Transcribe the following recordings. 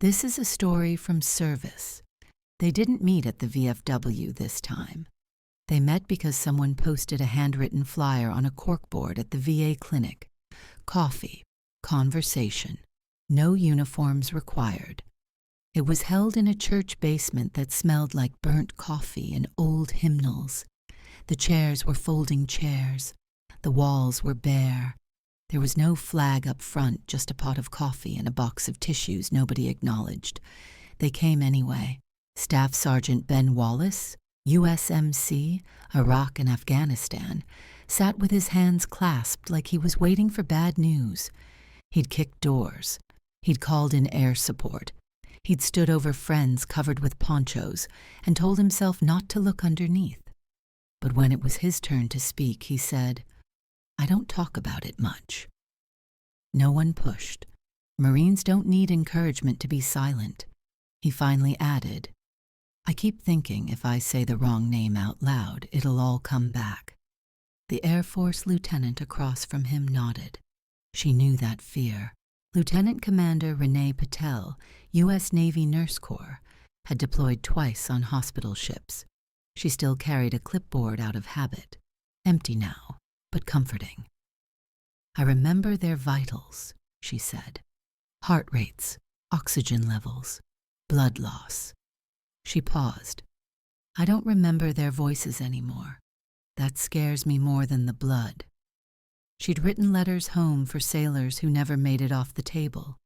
This is a story from service. They didn't meet at the VFW this time. They met because someone posted a handwritten flyer on a corkboard at the VA clinic. Coffee, conversation, no uniforms required. It was held in a church basement that smelled like burnt coffee and old hymnals. The chairs were folding chairs. The walls were bare. There was no flag up front, just a pot of coffee and a box of tissues nobody acknowledged. They came anyway. Staff Sergeant Ben Wallace, USMC, Iraq and Afghanistan, sat with his hands clasped like he was waiting for bad news. He'd kicked doors. He'd called in air support. He'd stood over friends covered with ponchos and told himself not to look underneath. But when it was his turn to speak, he said, "I don't talk about it much." No one pushed. Marines don't need encouragement to be silent. He finally added, "I keep thinking if I say the wrong name out loud, it'll all come back." The Air Force lieutenant across from him nodded. She knew that fear. Lieutenant Commander Renee Patel, U.S. Navy Nurse Corps, had deployed twice on hospital ships. She still carried a clipboard out of habit, empty now, but comforting. "I remember their vitals," she said. "Heart rates, oxygen levels, blood loss." She paused. "I don't remember their voices anymore. That scares me more than the blood." She'd written letters home for sailors who never made it off the table.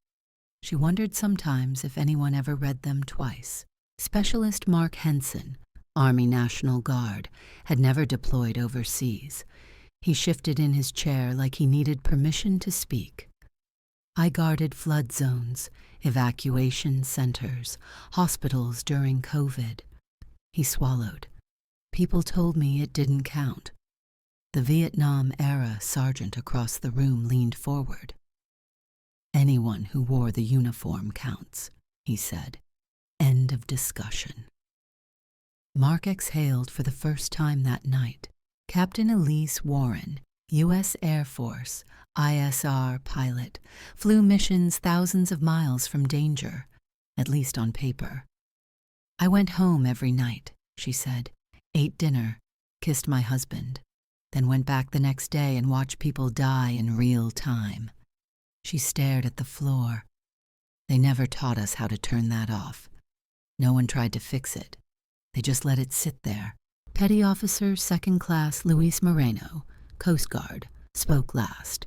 She wondered sometimes if anyone ever read them twice. Specialist Mark Henson, Army National Guard, had never deployed overseas. He shifted in his chair like he needed permission to speak. "I guarded flood zones, evacuation centers, hospitals during COVID." He swallowed. "People told me it didn't count." The Vietnam-era sergeant across the room leaned forward. "Anyone who wore the uniform counts," he said. End of discussion. Mark exhaled for the first time that night. Captain Elise Warren, U.S. Air Force, ISR pilot, flew missions thousands of miles from danger, at least on paper. "I went home every night," she said, "ate dinner, kissed my husband, then went back the next day and watched people die in real time." She stared at the floor. "They never taught us how to turn that off. No one tried to fix it. They just let it sit there." Petty Officer Second Class Luis Moreno, Coast Guard, spoke last.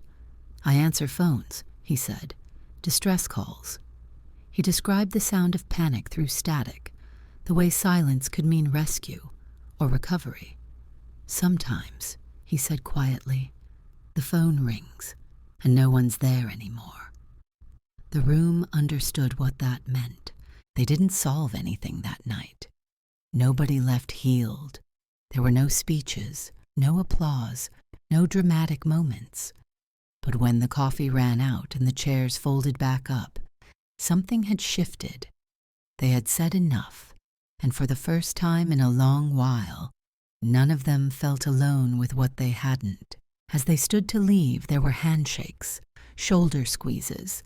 "I answer phones," he said. "Distress calls." He described the sound of panic through static, the way silence could mean rescue or recovery. "Sometimes," he said quietly, "the phone rings and no one's there anymore." The room understood what that meant. They didn't solve anything that night. Nobody left healed. There were no speeches, no applause, no dramatic moments. But when the coffee ran out and the chairs folded back up, something had shifted. They had said enough, and for the first time in a long while, none of them felt alone with what they hadn't. As they stood to leave, there were handshakes, shoulder squeezes,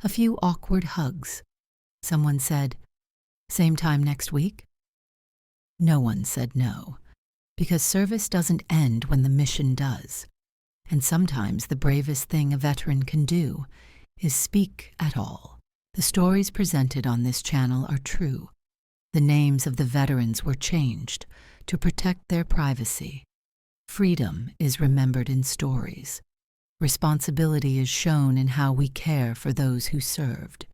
a few awkward hugs. Someone said, "Same time next week?" No one said no, because service doesn't end when the mission does. And sometimes the bravest thing a veteran can do is speak at all. The stories presented on this channel are true. The names of the veterans were changed to protect their privacy. Freedom is remembered in stories. Responsibility is shown in how we care for those who served.